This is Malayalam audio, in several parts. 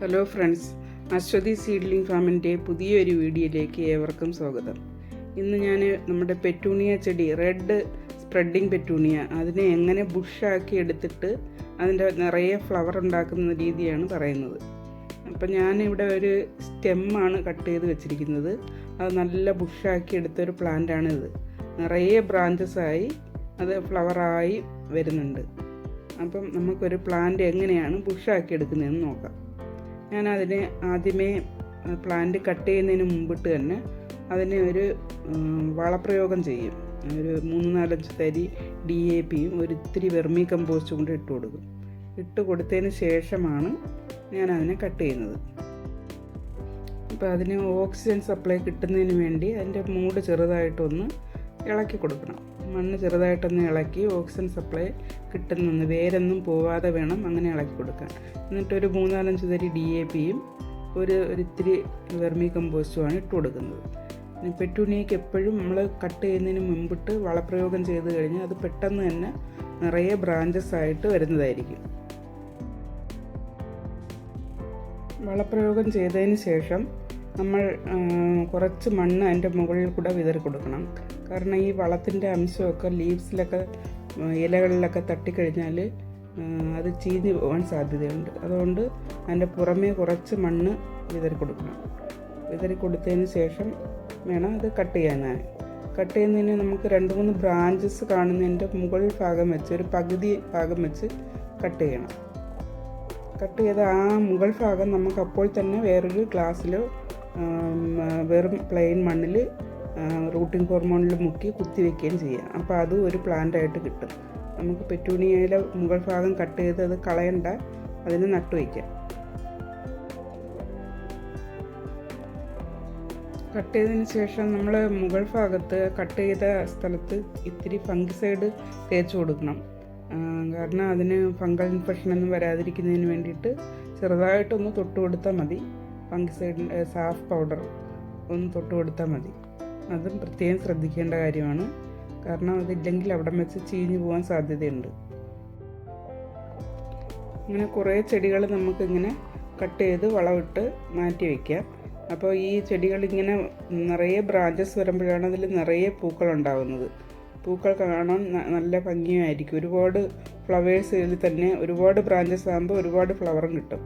ഹലോ ഫ്രണ്ട്സ്, അശ്വതി സീഡ്ലിംഗ് ഫാമിൻ്റെ പുതിയൊരു വീഡിയോയിലേക്ക് ഏവർക്കും സ്വാഗതം. ഇന്ന് ഞാൻ നമ്മുടെ പെറ്റൂണിയ ചെടി, റെഡ് സ്പ്രെഡിങ് പെറ്റൂണിയ, അതിനെ എങ്ങനെ ബുഷാക്കി എടുത്തിട്ട് അതിൻ്റെ നിറയെ ഫ്ലവർ ഉണ്ടാക്കുന്ന രീതിയാണ് പറയുന്നത്. അപ്പം ഞാനിവിടെ ഒരു സ്റ്റെമ്മാണ് കട്ട് ചെയ്ത് വെച്ചിരിക്കുന്നത്. അത് നല്ല ബുഷാക്കി എടുത്തൊരു പ്ലാന്റാണ് ഇത്. നിറയെ ബ്രാഞ്ചസായി അത് ഫ്ലവറായി വരുന്നുണ്ട്. അപ്പം നമുക്കൊരു പ്ലാന്റ് എങ്ങനെയാണ് ബുഷാക്കി എടുക്കുന്നതെന്ന് നോക്കാം. ഞാനതിന് ആദ്യമേ പ്ലാന്റ് കട്ട് ചെയ്യുന്നതിന് മുമ്പിട്ട് തന്നെ അതിന് ഒരു വളപ്രയോഗം ചെയ്യും. ഒരു 3-4 തരി DAPയും ഒരിത്തിരി വെർമി കമ്പോസ്റ്റും കൊണ്ട് ഇട്ട് കൊടുക്കും. ഇട്ട് കൊടുത്തതിന് ശേഷമാണ് ഞാനതിനെ കട്ട് ചെയ്യുന്നത്. അപ്പോൾ അതിന് ഓക്സിജൻ സപ്ലൈ കിട്ടുന്നതിന് വേണ്ടി അതിൻ്റെ മൂട് ചെറുതായിട്ടൊന്ന് ഇളക്കി കൊടുക്കണം. മണ്ണ് ചെറുതായിട്ടൊന്ന് ഇളക്കി ഓക്സിജൻ സപ്ലൈ കിട്ടുന്നൊന്ന്, വേരൊന്നും പോവാതെ വേണം അങ്ങനെ ഇളക്കി കൊടുക്കാൻ. എന്നിട്ടൊരു 3-4 തരി DAPയും ഒരിത്തിരി വെർമി കമ്പോസ്റ്റുമാണ് ഇട്ട് കൊടുക്കുന്നത്. പെറ്റൂണിയയ്ക്ക് എപ്പോഴും നമ്മൾ കട്ട് ചെയ്യുന്നതിന് മുമ്പിട്ട് വളപ്രയോഗം ചെയ്ത് കഴിഞ്ഞാൽ അത് പെട്ടെന്ന് തന്നെ നിറയെ ബ്രാഞ്ചസ് ആയിട്ട് വരുന്നതായിരിക്കും. വളപ്രയോഗം ചെയ്തതിന് ശേഷം നമ്മൾ കുറച്ച് മണ്ണ് അതിൻ്റെ മുകളിൽ കൂടെ വിതറി കൊടുക്കണം. കാരണം ഈ വളത്തിൻ്റെ അംശമൊക്കെ ലീവ്സിലൊക്കെ, ഇലകളിലൊക്കെ തട്ടിക്കഴിഞ്ഞാൽ അത് ചീഞ്ഞ് പോകാൻ സാധ്യതയുണ്ട്. അതുകൊണ്ട് അതിൻ്റെ പുറമേ കുറച്ച് മണ്ണ് വിതറി കൊടുക്കണം. വിതറി കൊടുത്തതിന് ശേഷം വേണം അത് കട്ട് ചെയ്യാനായി. കട്ട് ചെയ്യുന്നതിന് നമുക്ക് 2-3 ബ്രാഞ്ചസ് കാണുന്നതിൻ്റെ മുകൾ ഭാഗം വെച്ച്, ഒരു പകുതി ഭാഗം വെച്ച് കട്ട് ചെയ്യണം. കട്ട് ചെയ്ത ആ മുകൾ ഭാഗം നമുക്ക് അപ്പോൾ തന്നെ വേറൊരു ഗ്ലാസ്സിലോ വെറും പ്ലെയിൻ മണ്ണിൽ റൂട്ടിംഗ് ഹോർമോണിൽ മുക്കി കുത്തിവെക്കുകയും ചെയ്യാം. അപ്പോൾ അതും ഒരു പ്ലാന്റായിട്ട് കിട്ടും. നമുക്ക് പെറ്റൂണിയയിലെ മുകൾ ഭാഗം കട്ട് ചെയ്ത് അത് കളയണ്ട, അതിന് നട്ടുവയ്ക്കാം. കട്ട് ചെയ്തതിന് ശേഷം നമ്മൾ മുകൾ ഭാഗത്ത് കട്ട് ചെയ്ത സ്ഥലത്ത് ഇത്തിരി ഫംഗിസൈഡ് തേച്ച് കൊടുക്കണം. കാരണം അതിന് ഫംഗൽ ഇൻഫെക്ഷനൊന്നും വരാതിരിക്കുന്നതിന് വേണ്ടിയിട്ട് ചെറുതായിട്ടൊന്ന് തൊട്ട് കൊടുത്താൽ മതി. ഫംഗിസൈഡിൻ്റെ സാഫ് പൗഡർ ഒന്ന് തൊട്ട് കൊടുത്താൽ മതി. അതും പ്രത്യേകം ശ്രദ്ധിക്കേണ്ട കാര്യമാണ്. കാരണം അതില്ലെങ്കിൽ അവിടെ വെച്ച് ചീഞ്ഞു പോകാൻ സാധ്യതയുണ്ട്. അങ്ങനെ കുറേ ചെടികൾ നമുക്കിങ്ങനെ കട്ട് ചെയ്ത് വളമിട്ട് മാറ്റി വയ്ക്കാം. അപ്പോൾ ഈ ചെടികളിങ്ങനെ നിറയെ ബ്രാഞ്ചസ് വരുമ്പോഴാണ് അതിൽ നിറയെ പൂക്കളുണ്ടാകുന്നത്. പൂക്കൾ കാണാൻ നല്ല ഭംഗിയായിരിക്കും. ഒരുപാട് ഫ്ലവേഴ്സിൽ തന്നെ ഒരുപാട് ബ്രാഞ്ചസ് ആകുമ്പോൾ ഒരുപാട് ഫ്ലവറും കിട്ടും.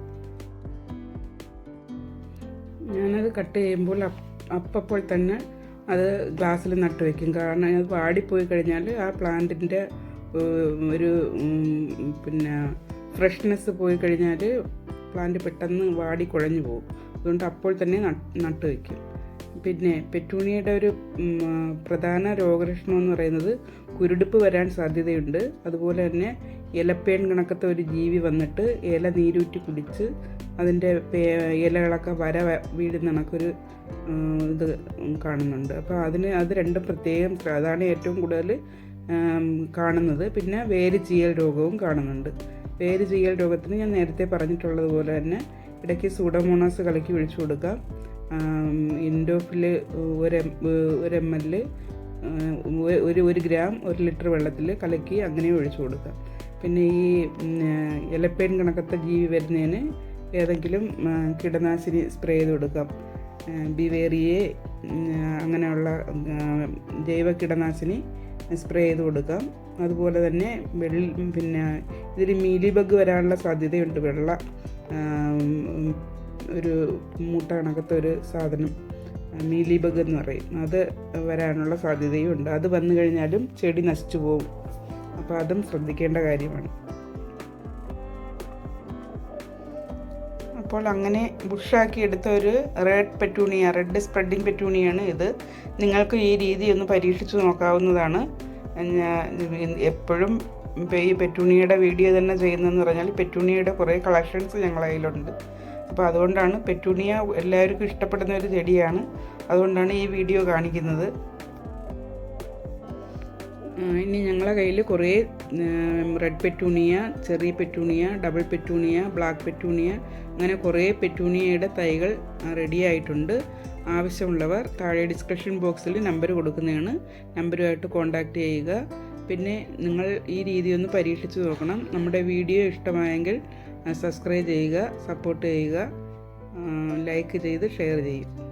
ഞാനത് കട്ട് ചെയ്യുമ്പോൾ അപ്പോൾ തന്നെ അത് ഗ്ലാസ്സിൽ നട്ട് വയ്ക്കും. കാരണം അത് വാടിപ്പോയി കഴിഞ്ഞാൽ ആ പ്ലാന്റിൻ്റെ ഒരു ഫ്രഷ്നെസ് പോയി കഴിഞ്ഞാൽ പ്ലാന്റ് പെട്ടെന്ന് വാടി കുഴഞ്ഞു പോകും. അതുകൊണ്ട് അപ്പോൾ തന്നെ നട്ട് വയ്ക്കും. പിന്നെ പെറ്റൂണിയയുടെ ഒരു പ്രധാന രോഗലക്ഷണം എന്ന് പറയുന്നത് കുരുടിപ്പ് വരാൻ സാധ്യതയുണ്ട്. അതുപോലെ തന്നെ ഇലപ്പേൻ കണക്കത്തെ ഒരു ജീവി വന്നിട്ട് ഇല നീരൂറ്റി കുടിച്ച് അതിൻ്റെ ഇലകളൊക്കെ വീഴുന്ന കണക്കൊരു ഇത് കാണുന്നുണ്ട്. അപ്പോൾ അത് രണ്ടും പ്രത്യേകം, അതാണ് ഏറ്റവും കൂടുതൽ കാണുന്നത്. പിന്നെ വേര് ചീയൽ രോഗവും കാണുന്നുണ്ട്. വേര് ചീയൽ രോഗത്തിന് ഞാൻ നേരത്തെ പറഞ്ഞിട്ടുള്ളതുപോലെ തന്നെ ഇടയ്ക്ക് സൂഡോമോണാസ് കലക്കി ഒഴിച്ചു കൊടുക്കാം. ഇൻഡോഫിൽ 1 ml 1 ഗ്രാം 1 ലിറ്റർ വെള്ളത്തിൽ കലക്കി അങ്ങനെ ഒഴിച്ചു കൊടുക്കാം. പിന്നെ ഈ ഇലപ്പേൻ കണക്കത്തെ ജീവി വരുന്നതിന് ഏതെങ്കിലും കീടനാശിനി സ്പ്രേ ചെയ്ത് കൊടുക്കാം. ബിവേറിയെ അങ്ങനെയുള്ള ജൈവ കീടനാശിനി സ്പ്രേ ചെയ്ത് കൊടുക്കാം. അതുപോലെ തന്നെ ഇതിൽ മീലി ബഗ് വരാനുള്ള സാധ്യതയുണ്ട്. ഒരു മൂട്ട കണക്കത്തെ ഒരു സാധനം, മീലി ബഗ് എന്ന് പറയും, അത് വരാനുള്ള സാധ്യതയും ഉണ്ട്. അത് വന്നു കഴിഞ്ഞാലും ചെടി നശിച്ചു പോകും. അപ്പോൾ അതും ശ്രദ്ധിക്കേണ്ട കാര്യമാണ്. അപ്പോൾ അങ്ങനെ ബുഷാക്കി എടുത്ത ഒരു റെഡ് സ്പ്രെഡിങ് പെറ്റൂണിയാണ് ഇത്. നിങ്ങൾക്ക് ഈ രീതി ഒന്ന് പരീക്ഷിച്ച് നോക്കാവുന്നതാണ്. എപ്പോഴും ഈ പെറ്റൂണിയയുടെ വീഡിയോ തന്നെ ചെയ്യുന്നതെന്ന് പറഞ്ഞാൽ പെറ്റൂണിയയുടെ കുറേ കളക്ഷൻസ് ഞങ്ങളുടെ കയ്യിലുണ്ട്. അപ്പോൾ അതുകൊണ്ടാണ് പെറ്റൂണിയ എല്ലാവർക്കും ഇഷ്ടപ്പെടുന്ന ഒരു ചെടിയാണ്. അതുകൊണ്ടാണ് ഈ വീഡിയോ കാണിക്കുന്നത്. ഇനി ഞങ്ങളുടെ കയ്യിൽ കുറേ red petunia, cherry petunia, double petunia, black petunia, അങ്ങനെ കുറേ പെറ്റൂണിയയുടെ തൈകൾ റെഡി ആയിട്ടുണ്ട്. ആവശ്യമുള്ളവർ താഴെ ഡിസ്ക്രിപ്ഷൻ ബോക്സിൽ നമ്പർ കൊടുക്കുന്നതാണ്. നമ്പറുമായിട്ട് കോൺടാക്റ്റ് ചെയ്യുക. പിന്നെ നിങ്ങൾ ഈ രീതി ഒന്ന് പരീക്ഷിച്ച് നോക്കണം. നമ്മുടെ വീഡിയോ ഇഷ്ടമായെങ്കിൽ സബ്സ്ക്രൈബ് ചെയ്യുക, സപ്പോർട്ട് ചെയ്യുക, ലൈക്ക് ചെയ്ത് ഷെയർ ചെയ്യും.